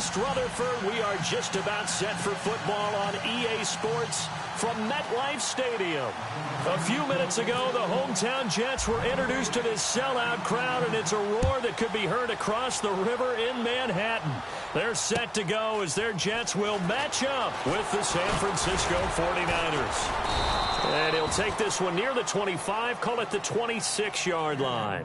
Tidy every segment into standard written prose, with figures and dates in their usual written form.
East Rutherford. We are just about set for football on EA Sports from MetLife Stadium. A few minutes ago, the hometown Jets were introduced to this sellout crowd, and it's a roar that could be heard across the river in Manhattan. They're set to go as their Jets will match up with the San Francisco 49ers. And he'll take this one near the 25, call it the 26-yard line.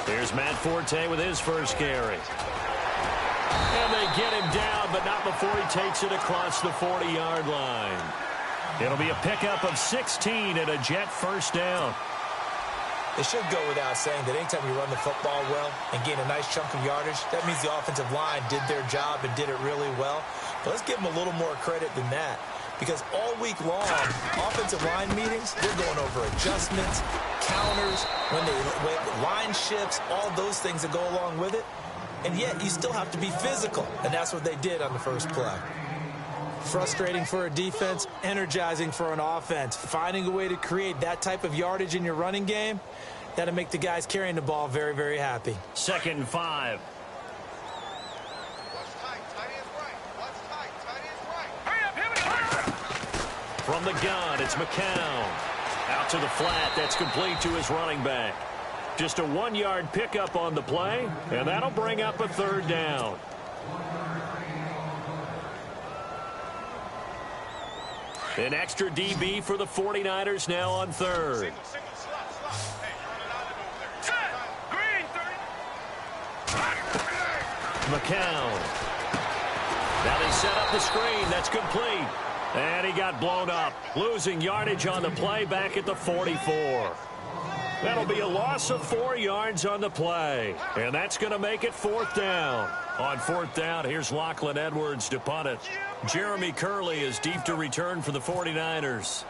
Here's Matt Forte with his first carry. And they get him down, but not before he takes it across the 40-yard line. It'll be a pickup of 16 and a Jet first down. It should go without saying that anytime you run the football well and gain a nice chunk of yardage, that means the offensive line did their job and did it really well. But let's give them a little more credit than that, because all week long, offensive line meetings, they're going over adjustments, counters, when line shifts, all those things that go along with it. And yet, you still have to be physical, and that's what they did on the first play. Frustrating for a defense, energizing for an offense. Finding a way to create that type of yardage in your running game, that'll make the guys carrying the ball very, very happy. 2nd and 5. From the gun, it's McCown. Out to the flat, that's complete to his running back. Just a 1-yard pickup on the play, and that'll bring up a 3rd down. An extra DB for the 49ers now on 3rd. McCown. Now they set up the screen. That's complete. And he got blown up, losing yardage on the play back at the 44. That'll be a loss of 4 yards on the play. And that's going to make it 4th down. On 4th down, here's Lachlan Edwards to punt it. Jeremy Curley is deep to return for the 49ers.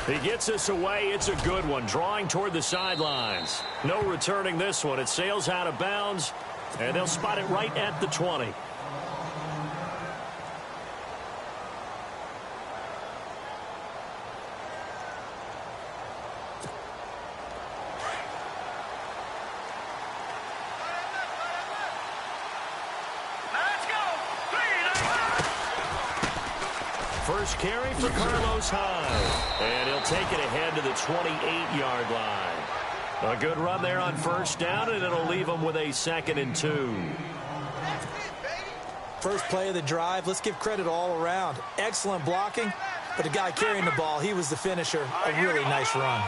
He gets us away. It's a good one, drawing toward the sidelines. No returning this one. It sails out of bounds, and they'll spot it right at the 20. First carry for Carlos Hyde. And he'll take it ahead to the 28-yard line. A good run there on 1st down, and it'll leave him with a 2nd and 2. First play of the drive, let's give credit all around. Excellent blocking, but the guy carrying the ball, he was the finisher. A really nice run.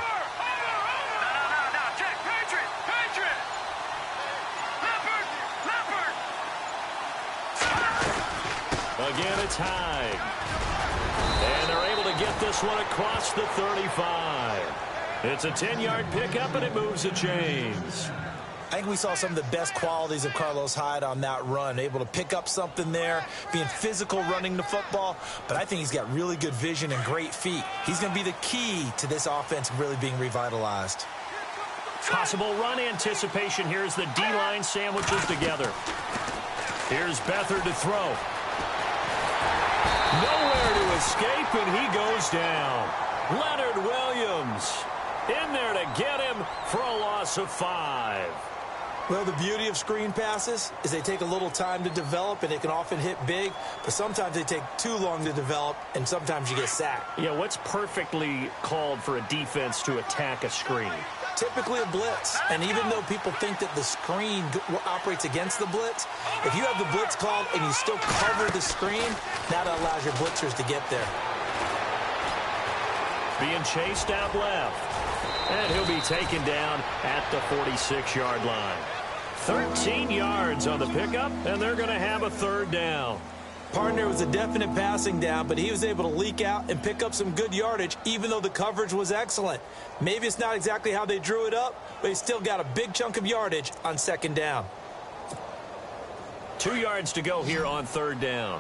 Again, it's Hyde. And they're able to get this one across the 35. It's a 10-yard pickup, and it moves the chains. I think we saw some of the best qualities of Carlos Hyde on that run. Able to pick up something there, being physical running the football. But I think he's got really good vision and great feet. He's going to be the key to this offense really being revitalized. Possible run anticipation here as the D-line sandwiches together. Here's Beathard to throw. Nowhere to escape, and he goes down. Leonard Williams in there to get him for a loss of 5. Well, the beauty of screen passes is they take a little time to develop, and it can often hit big, but sometimes they take too long to develop, and sometimes you get sacked. Yeah, what's perfectly called for a defense to attack a screen? Typically a blitz, and even though people think that the screen operates against the blitz, if you have the blitz called and you still cover the screen, that allows your blitzers to get there. Being chased out left, and he'll be taken down at the 46-yard line. 13 yards on the pickup, and they're going to have a third down. Partner was a definite passing down, but he was able to leak out and pick up some good yardage, even though the coverage was excellent. Maybe it's not exactly how they drew it up, but he still got a big chunk of yardage on second down. 2 yards to go here on third down.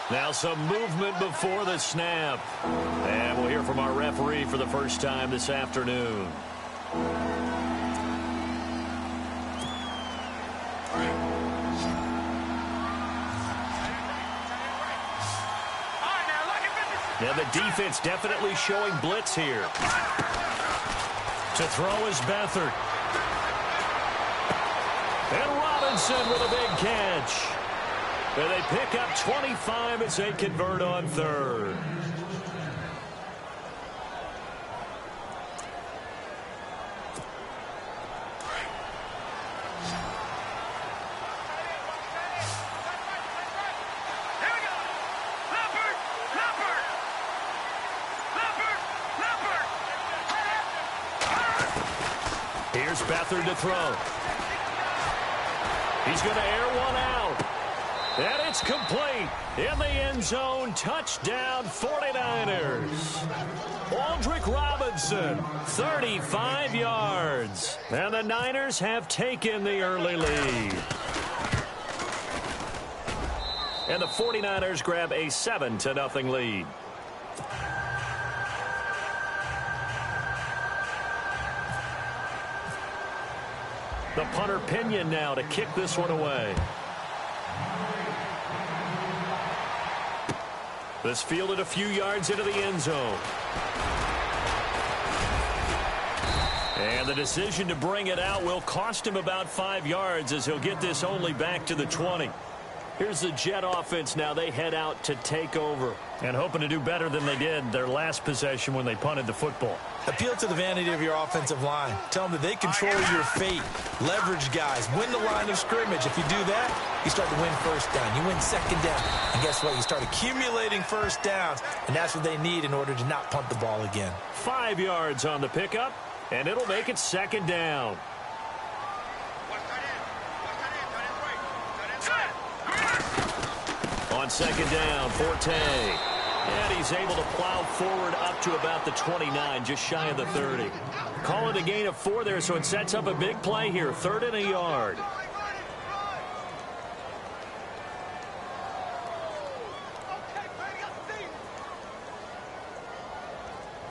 Now some movement before the snap. And we'll hear from our referee for the first time this afternoon. Now the defense definitely showing blitz here. To throw is Beathard. And Robinson with a big catch. And they pick up 25 as they convert on third. Here's Beathard to throw. He's going to air one out. And it's complete. In the end zone, touchdown 49ers. Aldrick Robinson, 35 yards. And the Niners have taken the early lead. And the 49ers grab a 7-0 lead. The punter Pinion now to kick this one away. This fielded a few yards into the end zone. And the decision to bring it out will cost him about 5 yards as he'll get this only back to the 20. Here's the Jet offense now. They head out to take over and hoping to do better than they did their last possession when they punted the football. Appeal to the vanity of your offensive line. Tell them that they control your fate. Leverage guys. Win the line of scrimmage. If you do that, you start to win first down. You win second down. And guess what? You start accumulating first downs. And that's what they need in order to not punt the ball again. 5 yards on the pickup, and it'll make it second down. On second down, Forte. And he's able to plow forward up to about the 29, just shy of the 30. Call it a gain of 4 there, so it sets up a big play here. 3rd and a yard.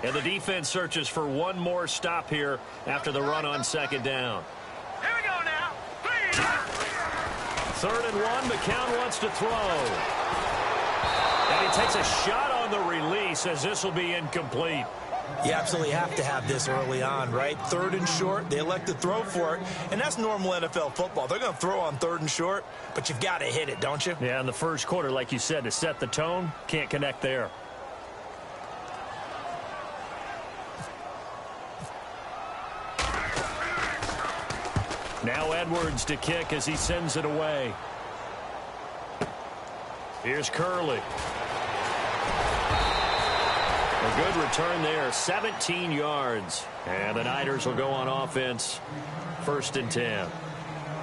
And the defense searches for one more stop here after the run on second down. Here we go now. 3rd and 1, McCown wants to throw. And he takes a shot on the release as this will be incomplete. You absolutely have to have this early on, right? 3rd and short, they elect to throw for it, and that's normal NFL football. They're going to throw on 3rd and short, but you've got to hit it, don't you? Yeah, in the first quarter, like you said, to set the tone, can't connect there. Now Edwards to kick as he sends it away. Here's Curley. A good return there, 17 yards. And the Niners will go on offense, 1st and 10.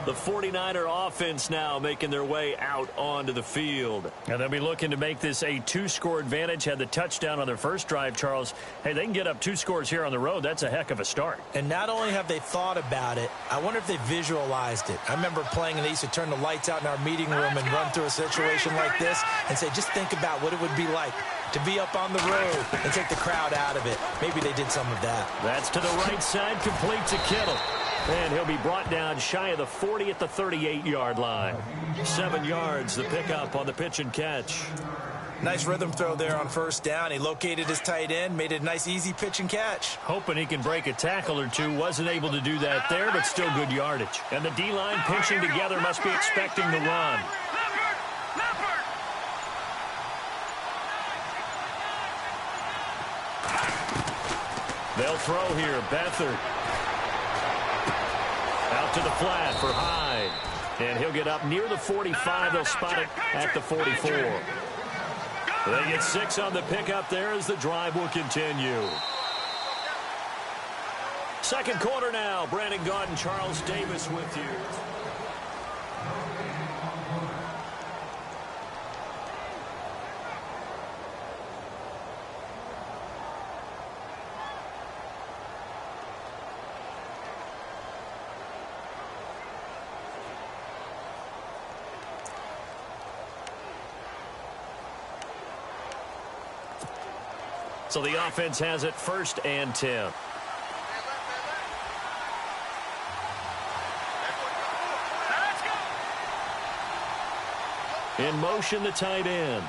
The 49er offense now making their way out onto the field. And they'll be looking to make this a 2-score advantage. Had the touchdown on their first drive, Charles. Hey, they can get up 2 scores here on the road. That's a heck of a start. And not only have they thought about it, I wonder if they visualized it. I remember playing and they used to turn the lights out in our meeting room and run through a situation like this and say, just think about what it would be like. to be up on the road and take the crowd out of it. Maybe they did some of that. That's to the right side, complete to Kittle. And he'll be brought down shy of the 40 at the 38-yard line. 7 yards, the pickup on the pitch and catch. Nice rhythm throw there on first down. He located his tight end, made it a nice, easy pitch and catch. Hoping he can break a tackle or two. Wasn't able to do that there, but still good yardage. And the D-line pinching together must be expecting the run. They'll throw here. Beathard. Out to the flat for Hyde. And he'll get up near the 45. They'll spot it at the 44. They get 6 on the pickup there as the drive will continue. Second quarter now. Brandon Gaudin and Charles Davis with you. So the offense has it 1st and 10. In motion, the tight end.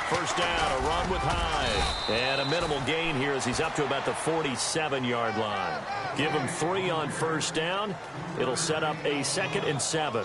First down, a run with Hyde. And a minimal gain here as he's up to about the 47-yard line. Give him 3 on first down. It'll set up a 2nd and 7.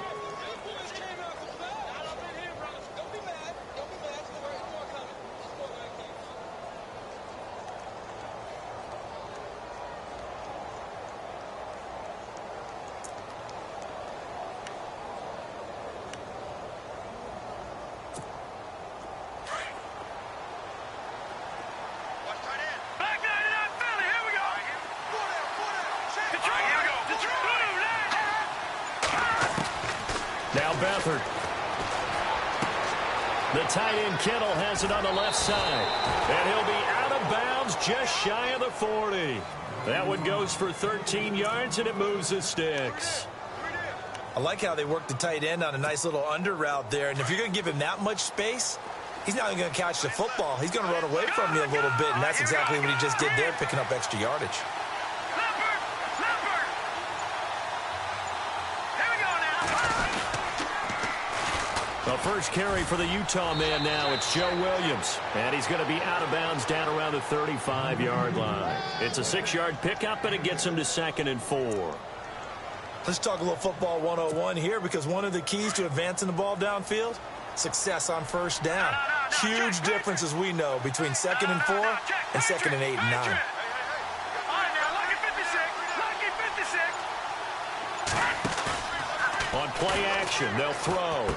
Now Beathard. The tight end Kittle has it on the left side. And he'll be out of bounds just shy of the 40. That one goes for 13 yards, and it moves the sticks. I like how they work the tight end on a nice little under route there. And if you're going to give him that much space, he's not going to catch the football. He's going to run away from you a little bit, and that's exactly what he just did there, picking up extra yardage. The first carry for the Utah man now, it's Joe Williams. And he's going to be out of bounds down around the 35-yard line. It's a 6-yard pickup, and it gets him to 2nd and 4. Let's talk a little football 101 here, because one of the keys to advancing the ball downfield, success on first down. Huge difference, as we know, between 2nd and 4 and 2nd and 8 and 9. On play action, they'll throw.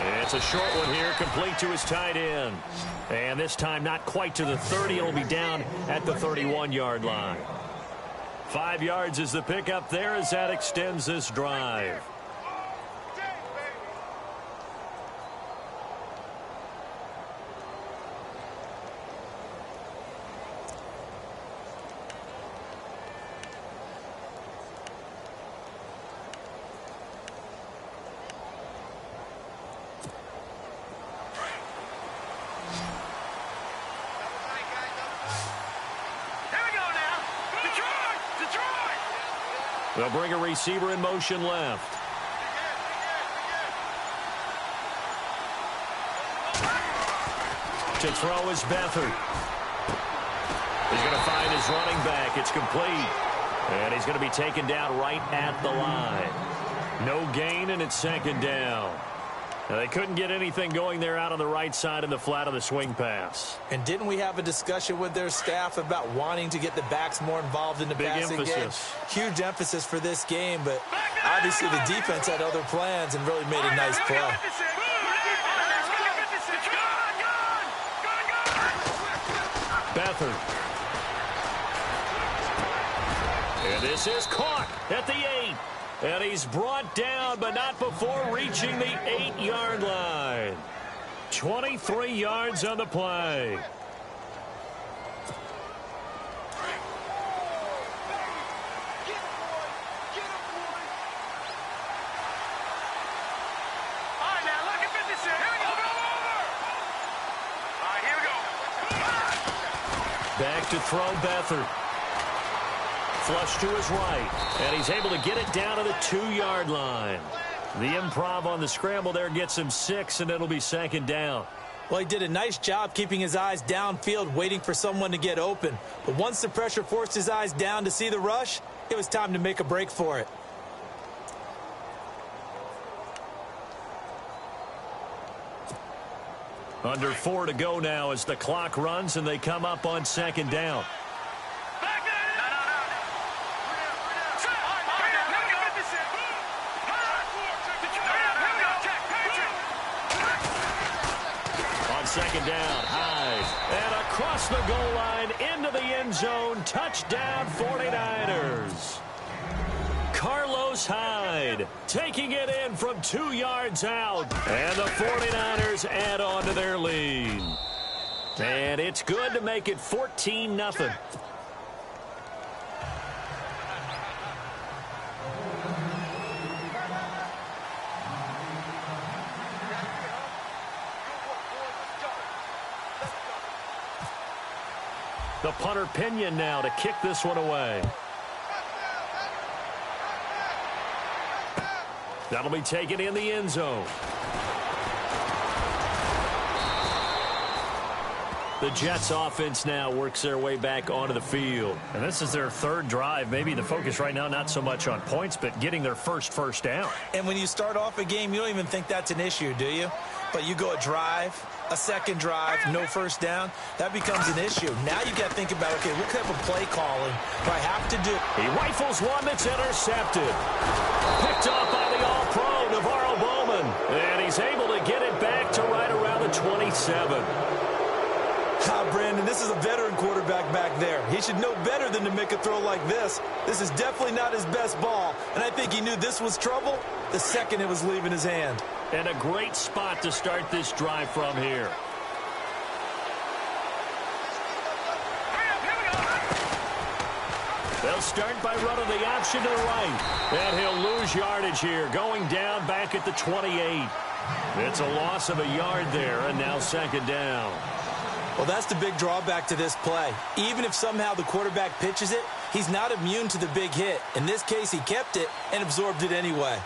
And it's a short one here, complete to his tight end. And this time not quite to the 30. It'll be down at the 31-yard line. 5 yards is the pickup there as that extends this drive. They'll bring a receiver in motion left. To throw is Beathard. He's going to find his running back. It's complete. And he's going to be taken down right at the line. No gain, and it's 2nd down. Now, they couldn't get anything going there out on the right side in the flat of the swing pass. And didn't we have a discussion with their staff about wanting to get the backs more involved in the passing game? Huge emphasis for this game, but obviously the defense had other plans and really made a nice play. Beathard. And this is caught at the 8. And he's brought down, but not before reaching the 8-yard line. 23 yards on the play. Back to throw Beathard. Flush to his right. And he's able to get it down to the 2-yard line. The improv on the scramble there gets him 6, and it'll be second down. Well, he did a nice job keeping his eyes downfield, waiting for someone to get open. But once the pressure forced his eyes down to see the rush, it was time to make a break for it. Under 4 to go now as the clock runs, and they come up on second down. Second down, Hyde. And across the goal line into the end zone. Touchdown, 49ers. Carlos Hyde taking it in from 2 yards out. And the 49ers add on to their lead. And it's good to make it 14-0. The punter Pinion now to kick this one away. That'll be taken in the end zone. The Jets offense now works their way back onto the field. And this is their third drive. Maybe the focus right now not so much on points, but getting their first down. And when you start off a game, you don't even think that's an issue, do you? But you go a drive, a second drive, no first down, that becomes an issue. Now you got to think about, okay, what type of play calling do I have to do? He rifles one that's intercepted. Picked off by the All-Pro, Navarro Bowman. And he's able to get it back to right around the 27. Brandon, this is a veteran quarterback back there. He should know better than to make a throw like this. This is definitely not his best ball, and I think he knew this was trouble the second it was leaving his hand. And a great spot to start this drive from here. They'll start by running the option to the right. And he'll lose yardage here, going down back at the 28. It's a loss of a yard there, and now second down. Well, that's the big drawback to this play. Even if somehow the quarterback pitches it, he's not immune to the big hit. In this case, he kept it and absorbed it anyway.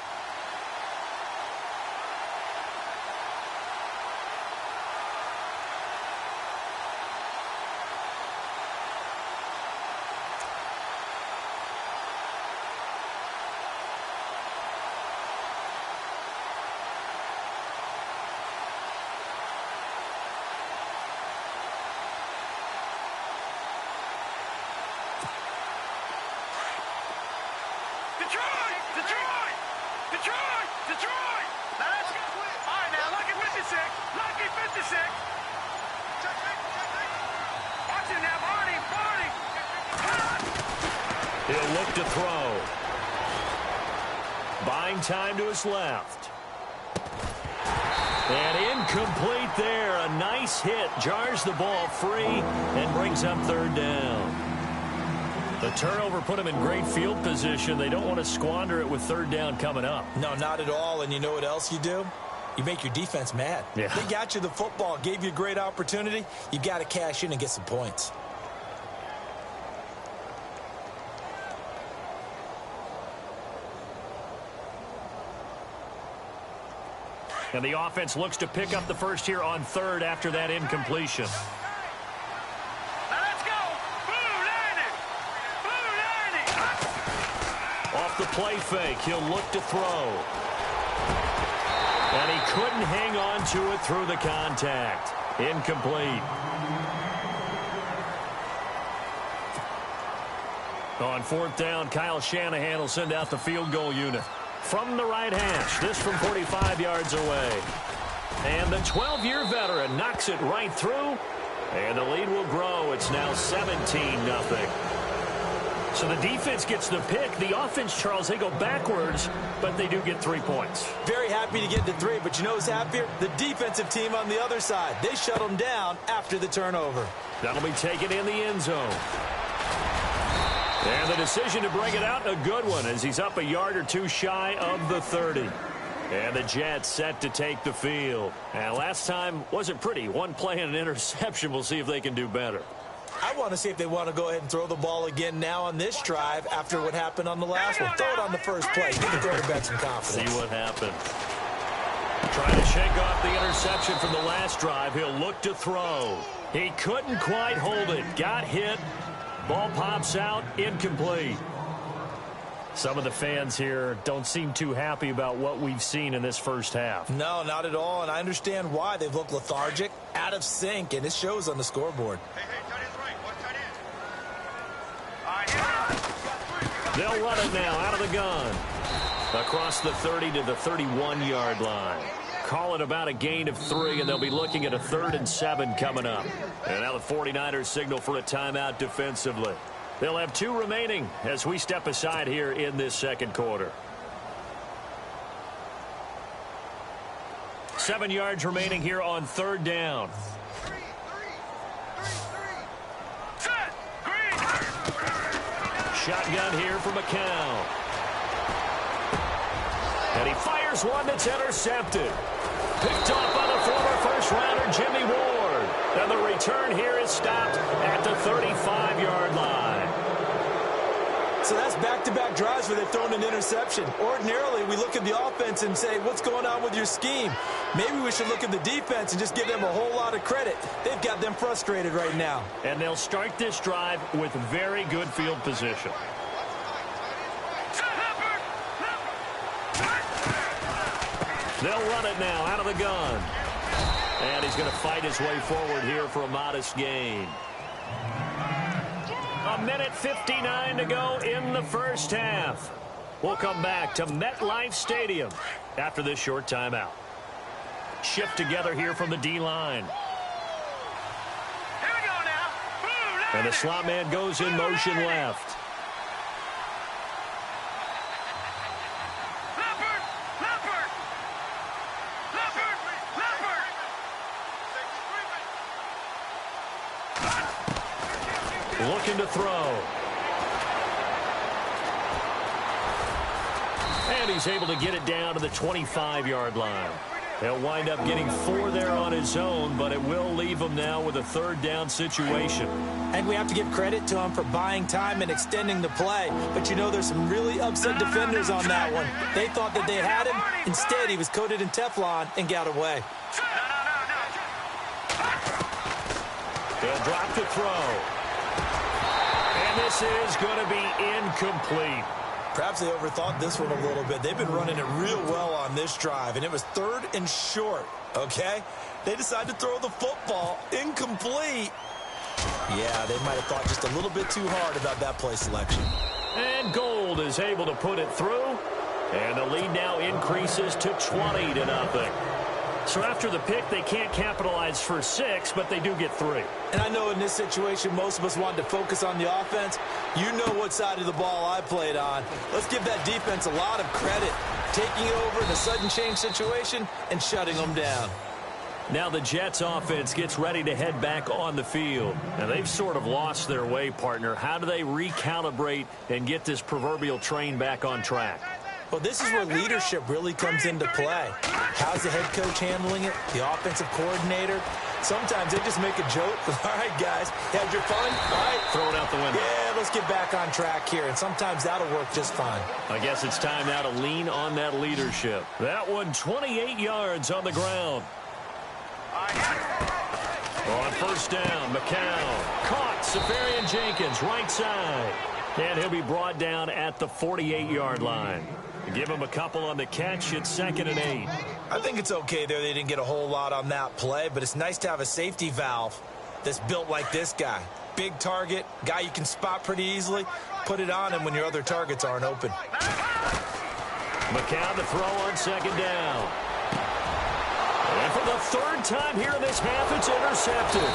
He'll look to throw. Buying time to his left. And incomplete there. A nice hit. Jars the ball free and brings up third down. The turnover put him in great field position. They don't want to squander it with third down coming up. No, not at all. And you know what else you do? You make your defense mad. Yeah. They got you the football, gave you a great opportunity. You got to cash in and get some points. And the offense looks to pick up the first here on third after that incompletion. Let's go. Off the play fake, he'll look to throw. And he couldn't hang on to it through the contact. Incomplete. On fourth down, Kyle Shanahan will send out the field goal unit. From the right hash, this from 45 yards away. And the 12-year veteran knocks it right through. And the lead will grow. It's now 17-0. So the defense gets the pick. The offense, Charles, they go backwards, but they do get 3 points. Very happy to get to 3, but you know who's happier? The defensive team on the other side. They shut them down after the turnover. That'll be taken in the end zone. And the decision to bring it out, a good one, as he's up a yard or two shy of the 30. And the Jets set to take the field. And last time wasn't pretty. One play and an interception. We'll see if they can do better. I want to see if they want to go ahead and throw the ball again now on this drive after what happened on the last one. Throw it on the first play. Give the quarterback some confidence. See what happens. Trying to shake off the interception from the last drive. He'll look to throw. He couldn't quite hold it. Got hit. Ball pops out. Incomplete. Some of the fans here don't seem too happy about what we've seen in this first half. No, not at all, and I understand why. They've looked lethargic, out of sync, and it shows on the scoreboard. They'll run it now out of the gun. Across the 30 to the 31-yard line. Call it about a gain of 3, and they'll be looking at a 3rd and 7 coming up. And now the 49ers signal for a timeout defensively. They'll have 2 remaining as we step aside here in this second quarter. 7 yards remaining here on 3rd down. Shotgun here for McCown. And he fires one that's intercepted. Picked off by the former first-rounder Jimmy Ward. And the return here is stopped at the 35-yard line. So that's back-to-back drives where they've thrown an interception. Ordinarily, we look at the offense and say, what's going on with your scheme? Maybe we should look at the defense and just give them a whole lot of credit. They've got them frustrated right now. And they'll start this drive with very good field position. They'll run it now out of the gun. And he's going to fight his way forward here for a modest gain. 1:59 to go in the first half. We'll come back to MetLife Stadium after this short timeout. Shift together here from the D-line. And the slot man goes in motion left. Looking to throw. And he's able to get it down to the 25-yard line. He'll wind up getting 4 there on his own, but it will leave him now with a 3rd down situation. And we have to give credit to him for buying time and extending the play. But, you know, there's some really upset defenders on that one. They thought that they had him. Instead, he was coated in Teflon and got away. They'll drop to throw. And this is going to be incomplete. Perhaps they overthought this one a little bit. They've been running it real well on this drive, and it was 3rd and short, okay? They decided to throw the football incomplete. Yeah, they might have thought just a little bit too hard about that play selection. And Gold is able to put it through, and the lead now increases to 20-0. So after the pick, they can't capitalize for 6, but they do get 3. And I know in this situation, most of us wanted to focus on the offense. You know what side of the ball I played on. Let's give that defense a lot of credit, taking it over in a sudden change situation and shutting them down. Now the Jets offense gets ready to head back on the field. Now they've sort of lost their way, partner. How do they recalibrate and get this proverbial train back on track? Well, this is where leadership really comes into play. How's the head coach handling it? The offensive coordinator? Sometimes they just make a joke. All right, guys, had your fun? All right. Throw it out the window. Yeah, let's get back on track here, and sometimes that'll work just fine. I guess it's time now to lean on that leadership. That one 28 yards on the ground. On 1st down, McCown caught. Safarian Jenkins, right side. And he'll be brought down at the 48-yard line. Give him a couple on the catch. It's 2nd and 8. I think it's okay there. They didn't get a whole lot on that play, but it's nice to have a safety valve that's built like this guy. Big target, guy you can spot pretty easily. Put it on him when your other targets aren't open. McCown to throw on 2nd down. And for the 3rd time here in this half, it's intercepted.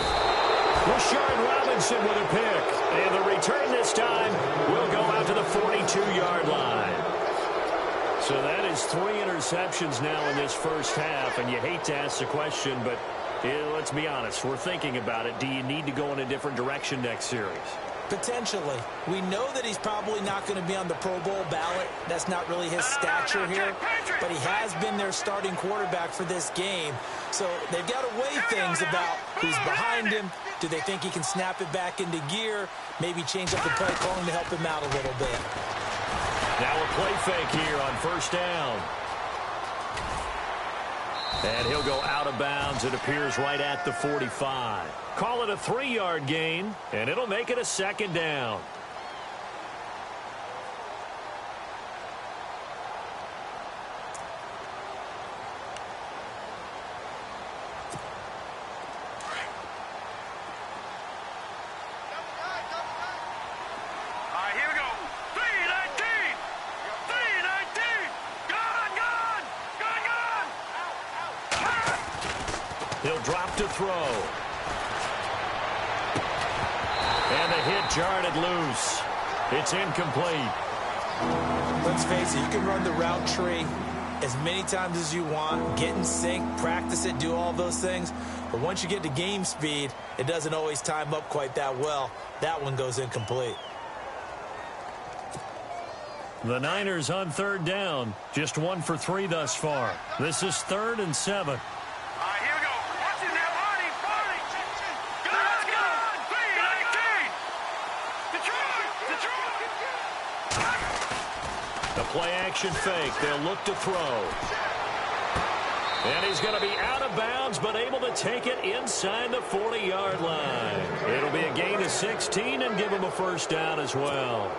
Rashard Robinson with a pick. And the return this time will go out to the 42-yard line. So that is 3 interceptions now in this first half, and you hate to ask the question, but let's be honest, we're thinking about it. Do you need to go in a different direction next series? Potentially. We know that he's probably not going to be on the Pro Bowl ballot. That's not really his stature here, but he has been their starting quarterback for this game. So they've got to weigh things about who's behind him, Do they think he can snap it back into gear? Maybe change up the play calling to help him out a little bit. Now a play fake here on first down. And he'll go out of bounds. It appears right at the 45. Call it a 3-yard gain, and it'll make it a second down. He'll drop to throw. And the hit jarred it loose. It's incomplete. Let's face it, you can run the route tree as many times as you want, get in sync, practice it, do all those things. But once you get to game speed, it doesn't always time up quite that well. That one goes incomplete. The Niners on third down. Just 1 for 3 thus far. This is 3rd and 7. Play action fake. They'll look to throw. And he's going to be out of bounds, but able to take it inside the 40-yard line. It'll be a gain of 16 and give him a first down as well.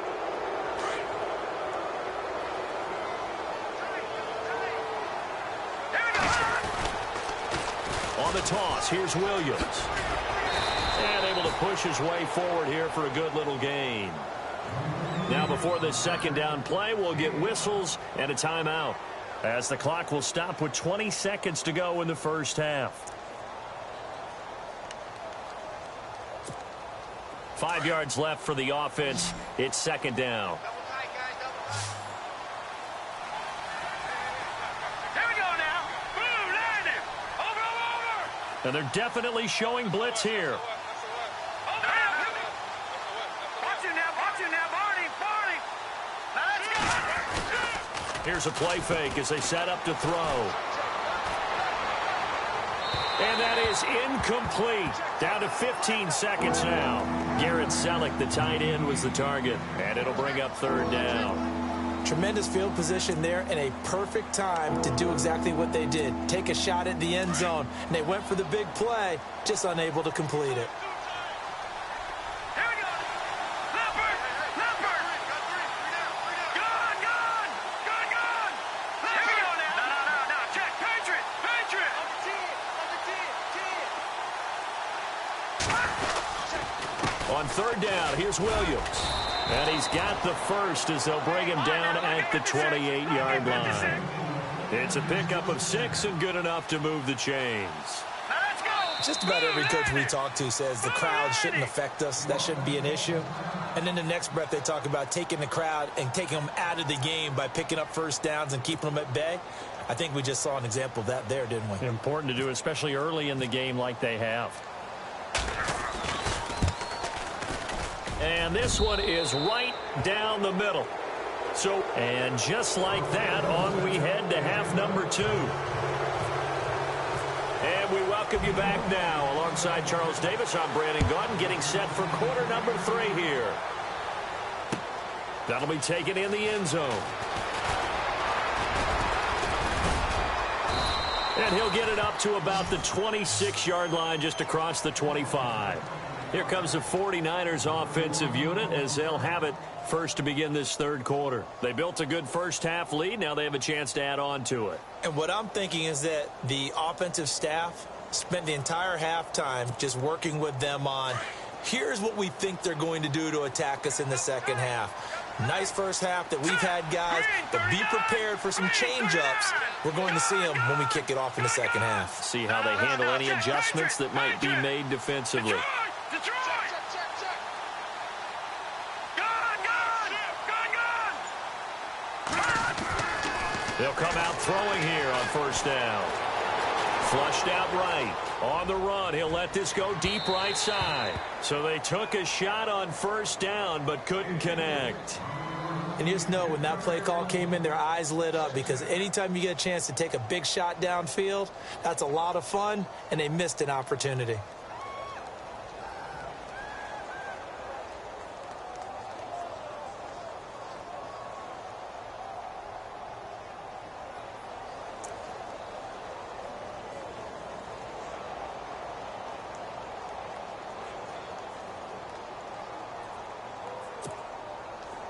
On the toss, here's Williams. And able to push his way forward here for a good little gain. Now before this second down play, we'll get whistles and a timeout, as the clock will stop with 20 seconds to go in the first half. 5 yards left for the offense. It's second down. Here we go now. Boom, landed. Over. And they're definitely showing blitz here. Here's a play fake as they set up to throw. And that is incomplete. Down to 15 seconds now. Garrett Selleck, the tight end, was the target. And it'll bring up third down. Tremendous field position there and a perfect time to do exactly what they did. Take a shot at the end zone. And they went for the big play, just unable to complete it. On third down, here's Williams. And he's got the first as they'll bring him down at the 28-yard line. It's a pickup of 6 and good enough to move the chains. Just about every coach we talk to says the crowd shouldn't affect us. That shouldn't be an issue. And in the next breath, they talk about taking the crowd and taking them out of the game by picking up first downs and keeping them at bay. I think we just saw an example of that there, didn't we? Important to do, especially early in the game like they have. And this one is right down the middle. And just like that, on we head to half number 2. And we welcome you back now. Alongside Charles Davis, I'm Brandon Gaudin, getting set for quarter number 3 here. That'll be taken in the end zone. And he'll get it up to about the 26-yard line, just across the 25. Here comes the 49ers offensive unit as they'll have it first to begin this third quarter. They built a good first half lead. Now they have a chance to add on to it. And what I'm thinking is that the offensive staff spent the entire halftime just working with them on, here's what we think they're going to do to attack us in the second half. Nice first half that we've had, guys, but be prepared for some change-ups. We're going to see them when we kick it off in the second half. See how they handle any adjustments that might be made defensively. They'll come out throwing here on first down. Flushed out right. On the run, he'll let this go deep right side. So they took a shot on first down but couldn't connect. And you just know when that play call came in, their eyes lit up, because anytime you get a chance to take a big shot downfield, that's a lot of fun, and they missed an opportunity.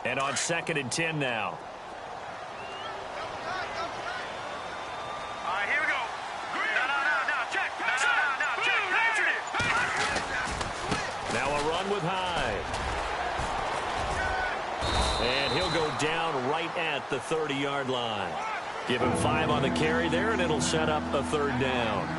And on 2nd and 10 now. All right, here we go. No, check. No, check. Now a run with Hyde. And he'll go down right at the 30-yard line. Give him 5 on the carry there, and it'll set up a 3rd down.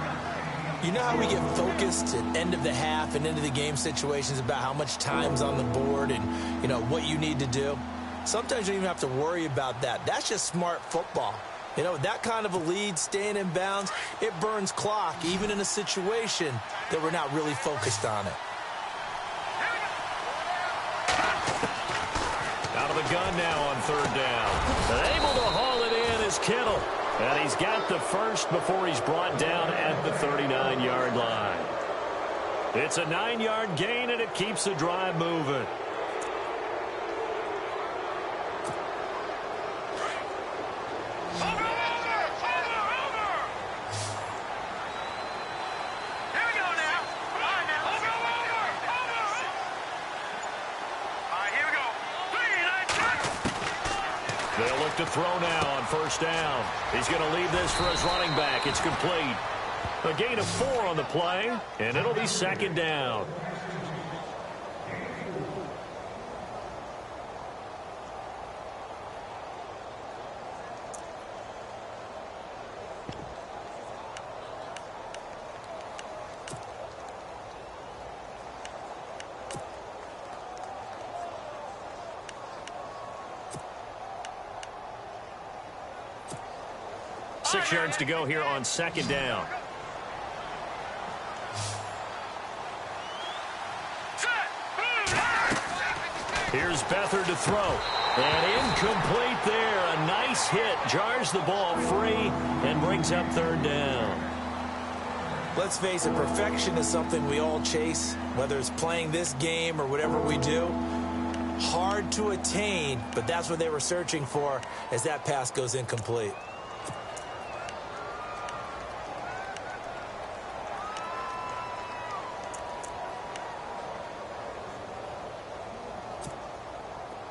You know how we get focused at end of the half and into the game situations about how much time's on the board and, you know, what you need to do? Sometimes you don't even have to worry about that. That's just smart football. You know, that kind of a lead, staying in bounds, it burns clock, even in a situation that we're not really focused on it. Out of the gun now on 3rd down. And able to haul it in is Kittle. And he's got the first before he's brought down at the 39-yard line. It's a 9-yard gain, and it keeps the drive moving. They'll look to throw now on 1st down. He's going to leave this for his running back. It's complete. A gain of 4 on the play, and it'll be 2nd down. Six yards to go here on 2nd down. Here's Beathard to throw. And incomplete there. A nice hit. Jars the ball free and brings up 3rd down. Let's face it, perfection is something we all chase, whether it's playing this game or whatever we do. Hard to attain, but that's what they were searching for as that pass goes incomplete.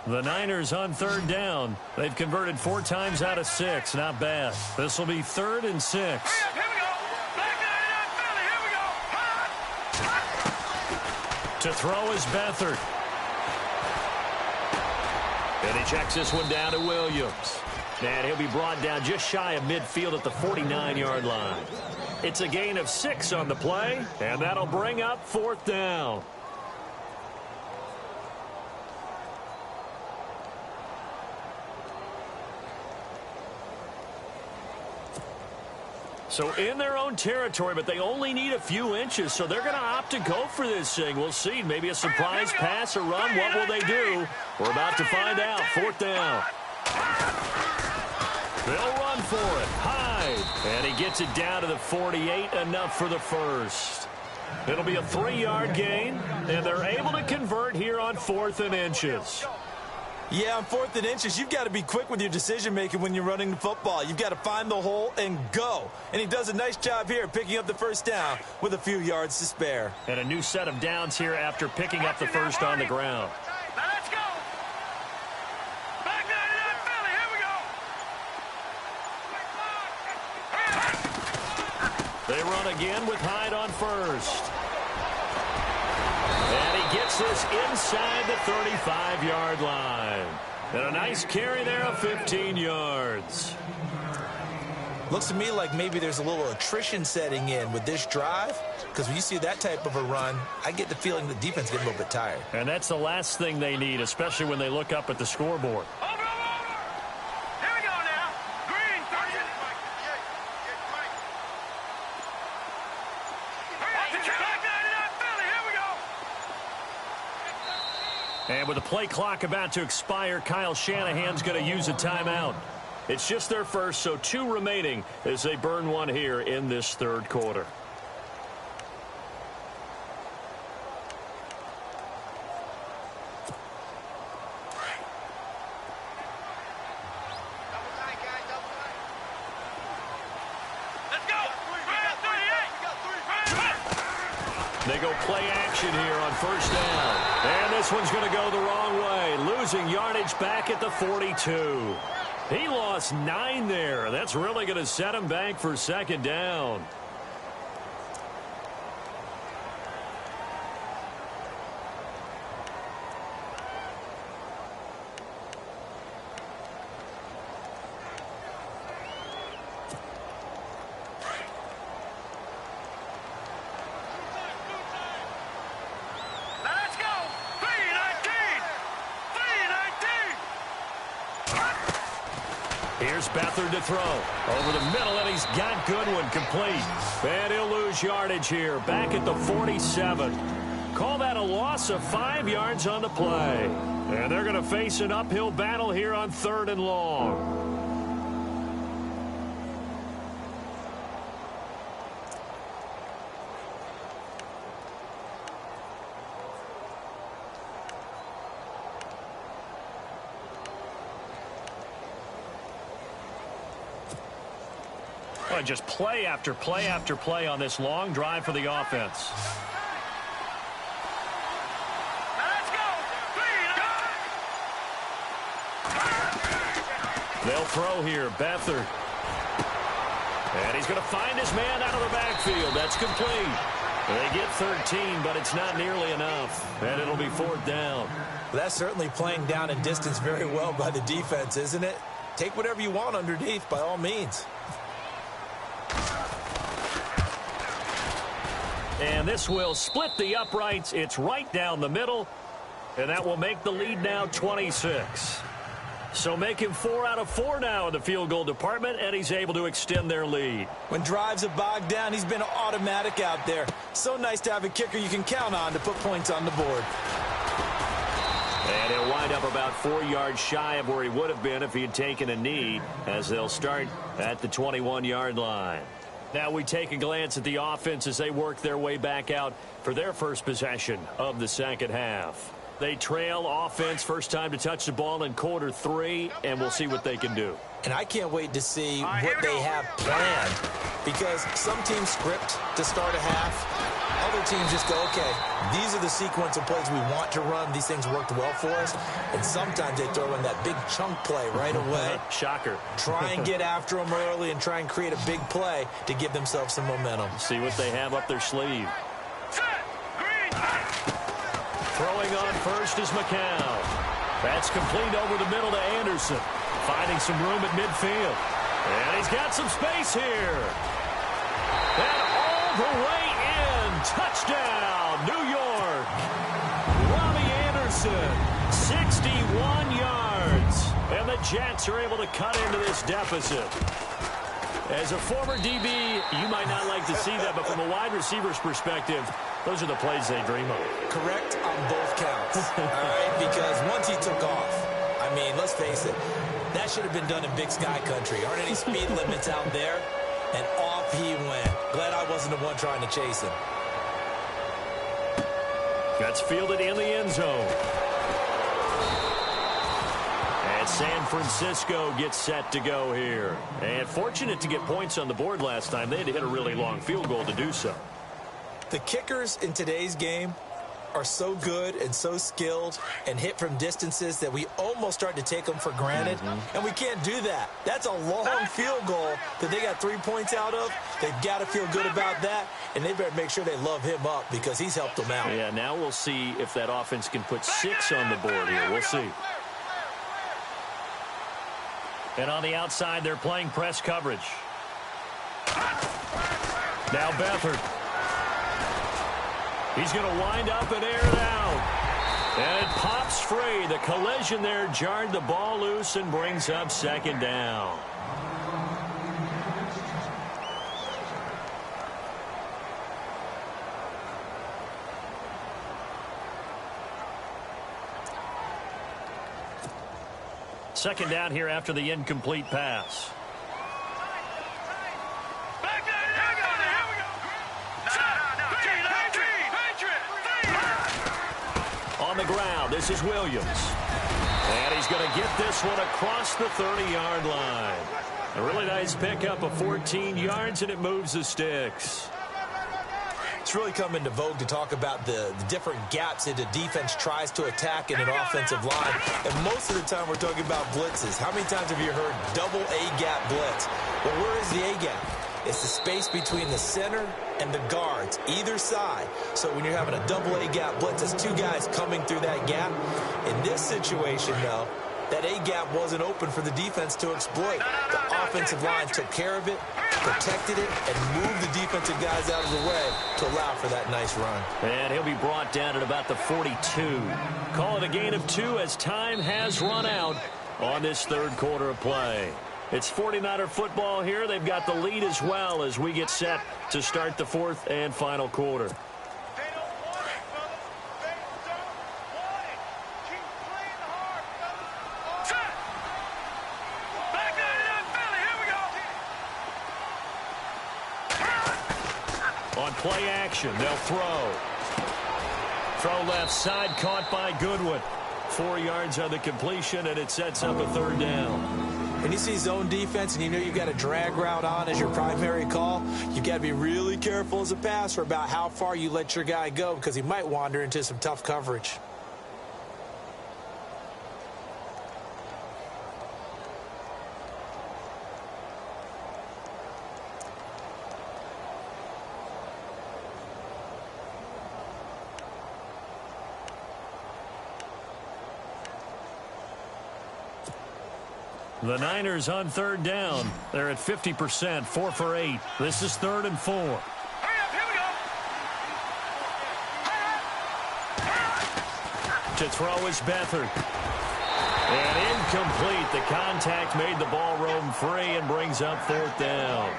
The Niners on 3rd down. They've converted 4 times out of 6. Not bad. This will be 3rd and 6. Here we go. Here we go. To throw is Beathard. And he checks this one down to Williams. And he'll be brought down just shy of midfield at the 49-yard line. It's a gain of 6 on the play, and that'll bring up 4th down. So in their own territory, but they only need a few inches, so they're going to opt to go for this thing. We'll see. Maybe a surprise pass or run. What will they do? We're about to find out. 4th down. They'll run for it. Hyde. And he gets it down to the 48. Enough for the first. It'll be a 3-yard gain, and they're able to convert here on 4th and inches. Yeah, on 4th and inches, you've got to be quick with your decision-making when you're running the football. You've got to find the hole and go. And he does a nice job here picking up the first down with a few yards to spare. And a new set of downs here after picking up the first on the ground. Now let's go. Back 99 Philly. Here we go. They run again with Hyde on 1st. And he gets this inside the 35-yard line. And a nice carry there of 15 yards. Looks to me like maybe there's a little attrition setting in with this drive, because when you see that type of a run, I get the feeling the defense gets a little bit tired. And that's the last thing they need, especially when they look up at the scoreboard. Over. Here we go now. Green. Back 99 Philly. Here we go. And with the play clock about to expire, Kyle Shanahan's going to use a timeout. It's just their first, so 2 remaining as they burn one here in this 3rd quarter. They go play action here on first down. And this one's going to go the wrong way, losing yardage back at the 42. He lost 9 there. That's really going to set him back for second down. Here's Beathard to throw. Over the middle, and he's got Goodwin complete. And he'll lose yardage here, back at the 47. Call that a loss of 5 yards on the play. And they're going to face an uphill battle here on 3rd and long. Well, just play after play after play on this long drive for the offense. Let's go. They'll throw here. Beathard. And he's going to find his man out of the backfield. That's complete. They get 13, but it's not nearly enough. And it'll be 4th down. Well, that's certainly playing down and distance very well by the defense, isn't it? Take whatever you want underneath, by all means. And this will split the uprights. It's right down the middle. And that will make the lead now 26. So make him 4 out of 4 now in the field goal department, and he's able to extend their lead. When drives are bogged down, he's been automatic out there. So nice to have a kicker you can count on to put points on the board. And he'll wind up about 4 yards shy of where he would have been if he had taken a knee, as they'll start at the 21-yard line. Now we take a glance at the offense as they work their way back out for their first possession of the second half. They trail offense, first time to touch the ball in quarter 3, and we'll see what they can do. And I can't wait to see what they have planned, because some teams script to start a half. Other teams just go, okay, these are the sequence of plays we want to run. These things worked well for us. And sometimes they throw in that big chunk play right away. Shocker. Try and get after them early and try and create a big play to give themselves some momentum. See what they have up their sleeve. Throwing on first is McCown. That's complete over the middle to Anderson. Finding some room at midfield. And he's got some space here. And all the way in. Touchdown, New York. Robbie Anderson, 61 yards. And the Jets are able to cut into this deficit. As a former DB, you might not like to see that, but from a wide receiver's perspective, those are the plays they dream of. Correct on both counts, all right? Because once he took off, I mean, let's face it, that should have been done in Big Sky country. Aren't any speed limits out there? And off he went. Glad I wasn't the one trying to chase him. That's fielded in the end zone. And San Francisco gets set to go here. And fortunate to get points on the board last time. They had to hit a really long field goal to do so. The kickers in today's game are so good and so skilled and hit from distances that we almost start to take them for granted. And we can't do that. That's a long field goal that they got 3 points out of. They've got to feel good about that, and they better make sure they love him up because he's helped them out. Yeah, now we'll see if that offense can put 6 on the board here. We'll see. And on the outside, they're playing press coverage. Now Beathard. He's going to wind up and air it out. And it pops free. The collision there jarred the ball loose and brings up second down. Second down here after the incomplete pass. On the ground, this is Williams. And he's going to get this one across the 30-yard line. A really nice pickup of 14 yards, and it moves the sticks. It's really come into vogue to talk about the different gaps that the defense tries to attack in an offensive line. And most of the time we're talking about blitzes. How many times have you heard double A-gap blitz? Well, where is the A-gap? It's the space between the center and the guards, either side. So when you're having a double A-gap blitz, it's two guys coming through that gap. In this situation, though, that A-gap wasn't open for the defense to exploit. The offensive line took care of it, protected it, and moved the defensive guys out of the way to allow for that nice run. And he'll be brought down at about the 42. Call it a gain of 2 as time has run out on this third quarter of play. It's 49er football here. They've got the lead as well as we get set to start the fourth and final quarter. On play action, they'll throw. Throw left side, caught by Goodwin. 4 yards on the completion, and it sets up a third down. When you see zone defense and you know you've got a drag route on as your primary call, you've got to be really careful as a passer about how far you let your guy go because he might wander into some tough coverage. The Niners on third down. They're at 50%, 4 for 8. This is 3rd and 4. Hurry up, here we go. To throw is Beathard. And incomplete. The contact made the ball roam free and brings up 4th down.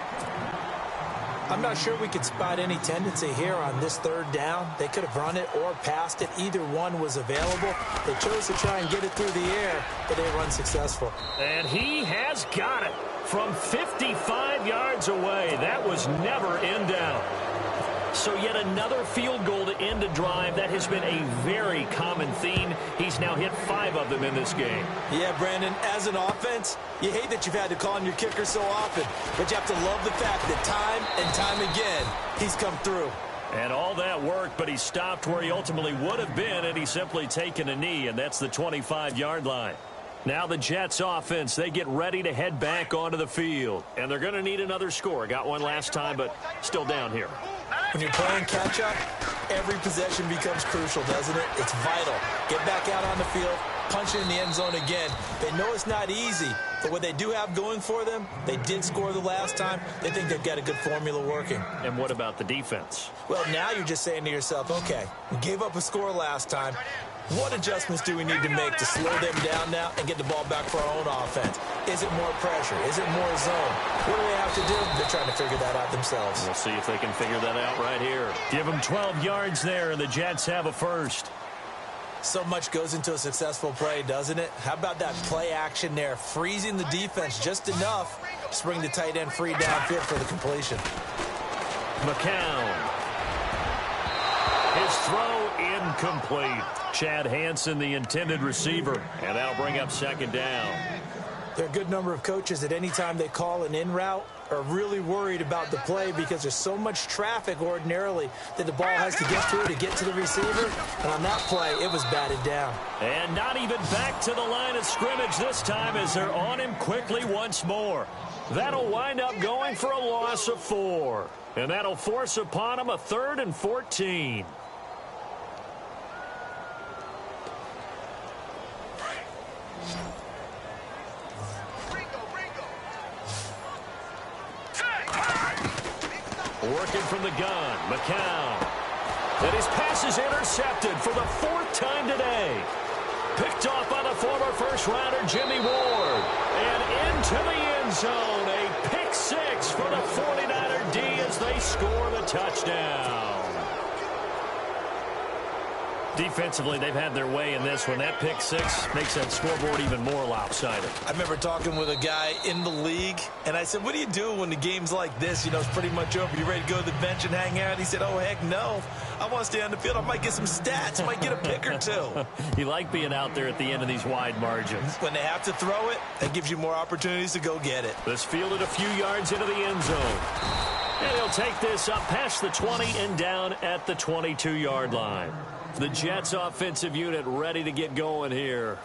I'm not sure we could spot any tendency here on this third down. They could have run it or passed it. Either one was available. They chose to try and get it through the air, but they were unsuccessful. And he has got it from 55 yards away. That was never in doubt. So yet another field goal to end a drive. That has been a very common theme. He's now hit 5 of them in this game. Yeah, Brandon, as an offense, you hate that you've had to call on your kicker so often, but you have to love the fact that time and time again, he's come through. And all that work, but he stopped where he ultimately would have been had he simply taken a knee, and that's the 25-yard line. Now the Jets offense, they get ready to head back onto the field. And they're going to need another score. Got one last time, but still down here. When you're playing catch-up, every possession becomes crucial, doesn't it? It's vital. Get back out on the field, punch it in the end zone again. They know it's not easy, but what they do have going for them, they did score the last time. They think they've got a good formula working. And what about the defense? Well, now you're just saying to yourself, okay, we gave up a score last time. What adjustments do we need to make to slow them down now and get the ball back for our own offense? Is it more pressure? Is it more zone? What do they have to do? They're trying to figure that out themselves. We'll see if they can figure that out right here. Give them 12 yards there, and the Jets have a first. So much goes into a successful play, doesn't it? How about that play action there, freezing the defense just enough to bring the tight end free downfield for the completion. McCown. His throw incomplete. Chad Hansen, the intended receiver, and that'll bring up 2nd down. There are a good number of coaches at any time they call an in route are really worried about the play because there's so much traffic ordinarily that the ball has to get through to get to the receiver. And on that play, it was batted down. And not even back to the line of scrimmage this time as they're on him quickly once more. That'll wind up going for a loss of 4. And that'll force upon him a 3rd and 14. Working from the gun, McCown. And his pass is intercepted for the 4th time today. Picked off by the former first-rounder Jimmy Ward. And into the end zone, a pick 6 for the 49er D as they score the touchdown. Defensively, they've had their way in this one. That pick 6 makes that scoreboard even more lopsided. I remember talking with a guy in the league, and I said, what do you do when the game's like this? You know, it's pretty much over. You ready to go to the bench and hang out? He said, oh, heck no. I want to stay on the field. I might get some stats. I might get a pick or 2. You like being out there at the end of these wide margins. When they have to throw it, that gives you more opportunities to go get it. This fielded a few yards into the end zone. And he'll take this up past the 20 and down at the 22-yard line. The Jets offensive unit ready to get going here.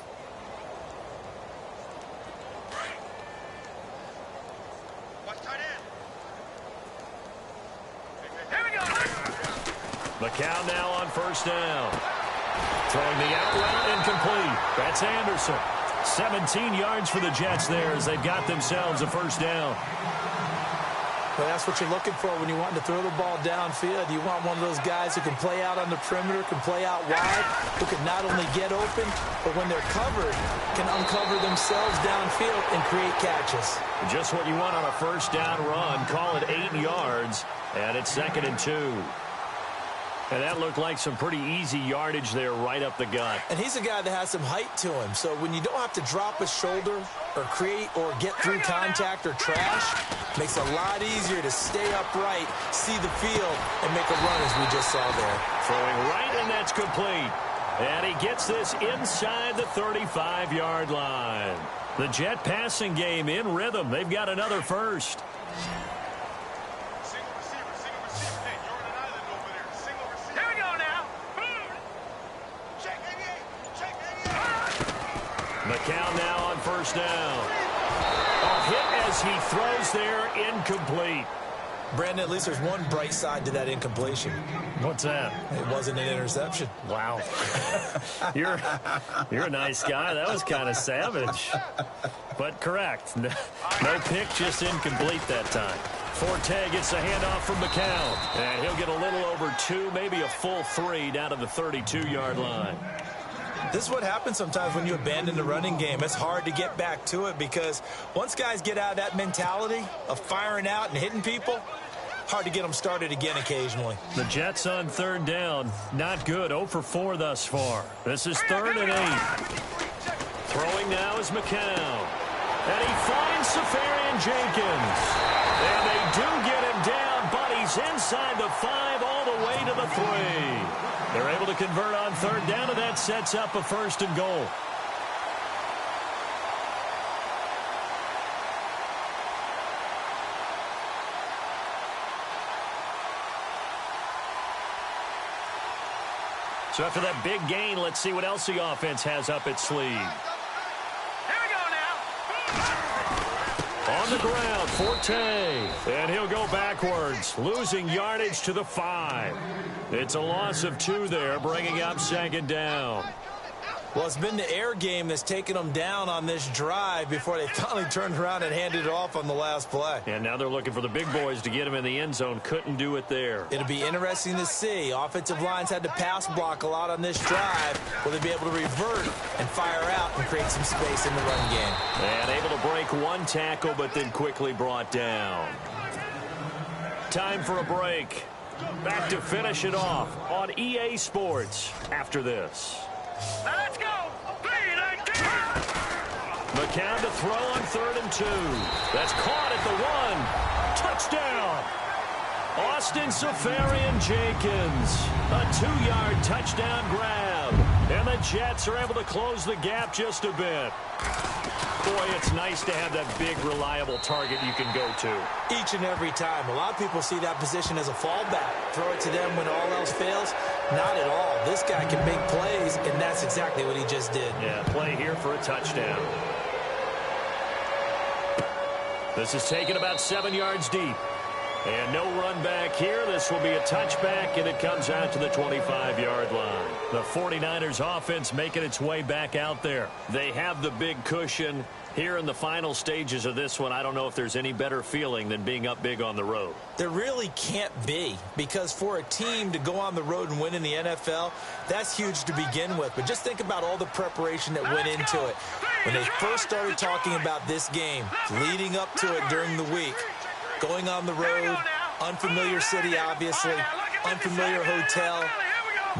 McCown now on first down. Throwing the out route incomplete. That's Anderson. 17 yards for the Jets there as they've got themselves a first down. Well, that's what you're looking for when you want to throw the ball downfield. You want one of those guys who can play out on the perimeter, can play out wide, who can not only get open, but when they're covered, can uncover themselves downfield and create catches. Just what you want on a first down run. Call it 8 yards, and it's 2nd and 2. And that looked like some pretty easy yardage there right up the gut. And he's a guy that has some height to him. So when you don't have to drop a shoulder or create or get through contact or trash, makes it a lot easier to stay upright, see the field, and make a run as we just saw there. Throwing right, and that's complete. And he gets this inside the 35-yard line. The Jet passing game in rhythm. They've got another first. McCown now on first down. A hit as he throws there, incomplete. Brandon, at least there's one bright side to that incompletion. What's that? It wasn't an interception. Wow. You're a nice guy. That was kind of savage. But correct. No pick, just incomplete that time. Forte gets a handoff from McCown. And he'll get a little over 2, maybe a full 3 down to the 32-yard line. This is what happens sometimes when you abandon the running game. It's hard to get back to it because once guys get out of that mentality of firing out and hitting people, hard to get them started again occasionally. The Jets on 3rd down. Not good. 0 for 4 thus far. This is 3rd and 8. Throwing now is McCown. And he finds Safarian Jenkins. And they do get him down, but he's inside the 5 all the way to the 3. They're able to convert on 3rd down, and that sets up a 1st and goal. So after that big gain, let's see what else the offense has up its sleeve. Here we go now. On the ground, Forte. And he'll go backwards, losing yardage to the 5. It's a loss of 2 there, bringing up 2nd down. Well, it's been the air game that's taken them down on this drive before they finally turned around and handed it off on the last play. And now they're looking for the big boys to get him in the end zone. Couldn't do it there. It'll be interesting to see. Offensive lines had to pass block a lot on this drive. Will they be able to revert and fire out and create some space in the run game? And able to break 1 tackle, but then quickly brought down. Time for a break. Back to finish it off on EA Sports after this. Now let's go. 3-19. McCown to throw on 3rd and 2. That's caught at the 1. Touchdown. Austin Safarian Jenkins. A 2-yard touchdown grab. And the Jets are able to close the gap just a bit. Boy, it's nice to have that big, reliable target you can go to. Each and every time. A lot of people see that position as a fallback. Throw it to them when all else fails. Not at all. This guy can make plays, and that's exactly what he just did. Yeah, play here for a touchdown. This is taken about 7 yards deep. And no run back here. This will be a touchback, and it comes out to the 25-yard line. The 49ers offense making its way back out there. They have the big cushion. Here in the final stages of this one, I don't know if there's any better feeling than being up big on the road. There really can't be, because for a team to go on the road and win in the NFL, that's huge to begin with. But just think about all the preparation that went into it. When they first started talking about this game, leading up to it during the week, going on the road, unfamiliar city, obviously, unfamiliar hotel.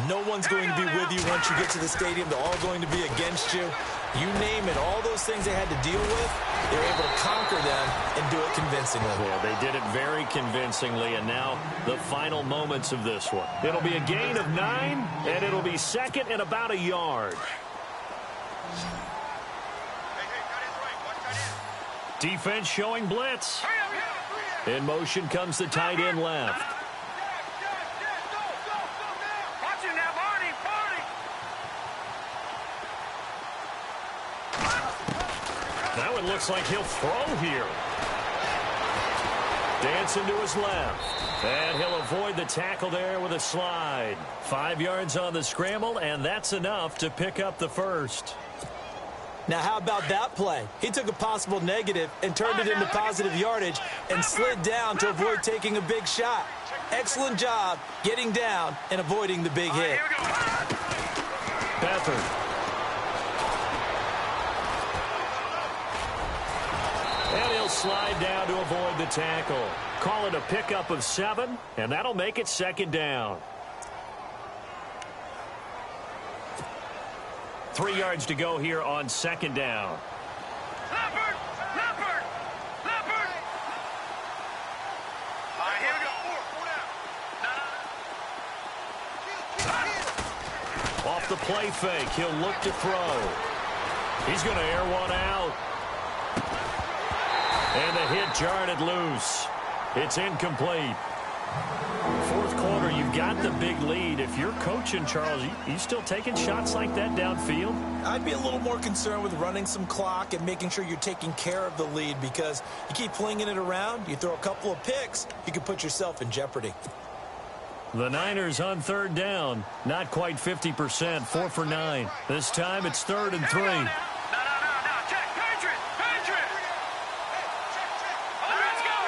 No one's going to be with you once you get to the stadium. They're all going to be against you. You name it, all those things they had to deal with, they were able to conquer them and do it convincingly. Well, they did it very convincingly, and now the final moments of this one. It'll be a gain of 9, and it'll be 2nd and about a yard. Defense showing blitz. In motion comes the tight end left. Watch it now, Barney. That one looks like he'll throw here. Dancing to his left. And he'll avoid the tackle there with a slide. 5 yards on the scramble, and that's enough to pick up the first. Now, how about that play? He took a possible negative and turned it into positive yardage and slid down to avoid taking a big shot. Excellent job getting down and avoiding the big hit. Beathard. And he'll slide down to avoid the tackle. Call it a pickup of 7, and that'll make it 2nd down. 3 yards to go here on 2nd down. Leopard! All right, here we go. Four down. Off the play fake, he'll look to throw. He's going to air one out. And the hit jarred it loose. It's incomplete. 4th quarter, you've got the big lead. If you're coaching, Charles, you still taking shots like that downfield? I'd be a little more concerned with running some clock and making sure you're taking care of the lead, because you keep flinging it around, you throw a couple of picks, you can put yourself in jeopardy. The Niners on 3rd down. Not quite 50%, 4 for 9. This time it's 3rd and 3. No. Check. Patriot. Let's go.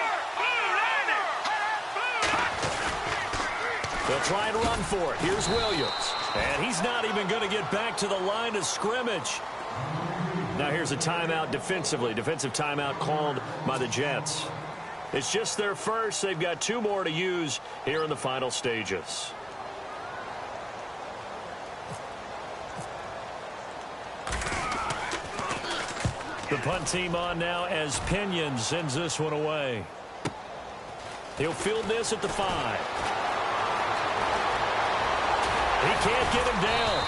They'll try and run for it. Here's Williams. And he's not even going to get back to the line of scrimmage. Now here's a timeout defensively. Defensive timeout called by the Jets. It's just their first. They've got 2 more to use here in the final stages. The punt team on now as Pinion sends this one away. He'll field this at the 5. He can't get him down.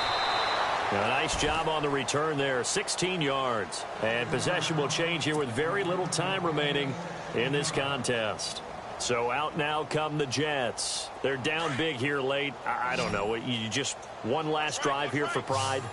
A nice job on the return there, 16 yards. And possession will change here with very little time remaining in this contest. So out now come the Jets. They're down big here late. I don't know. You just one last drive here for pride?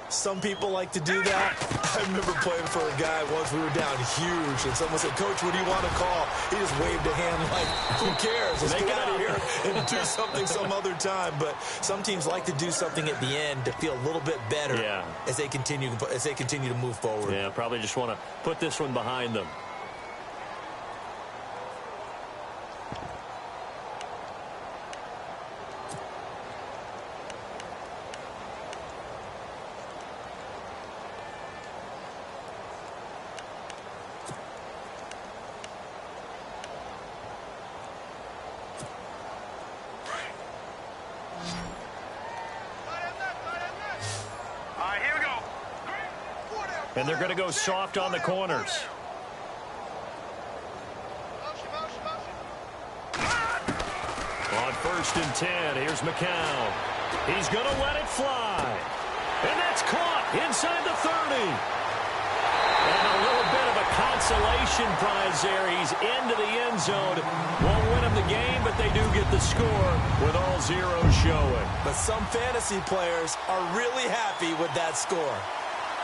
Some people like to do that. I remember playing for a guy once. We were down huge, and someone said, "Coach, what do you want to call?" He just waved a hand like, "Who cares? Let's get out of here and do something some other time." But some teams like to do something at the end to feel a little bit better as they continue to move forward. Yeah, probably just want to put this one behind them. And they're going to go soft on the corners. On 1st and 10, here's McCown. He's going to let it fly. And that's caught inside the 30. And a little bit of a consolation prize there. He's into the end zone. Won't win him the game, but they do get the score with all zeros showing. But some fantasy players are really happy with that score.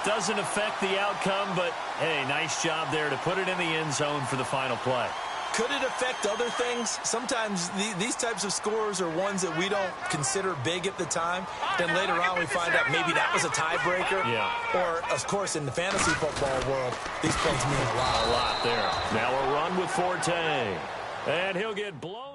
Doesn't affect the outcome, but, hey, nice job there to put it in the end zone for the final play. Could it affect other things? Sometimes these types of scores are ones that we don't consider big at the time. Then later on we find out maybe that was a tiebreaker. Yeah. Or, of course, in the fantasy football world, these plays mean a lot. A lot there. Now a run with Forte. And he'll get blown.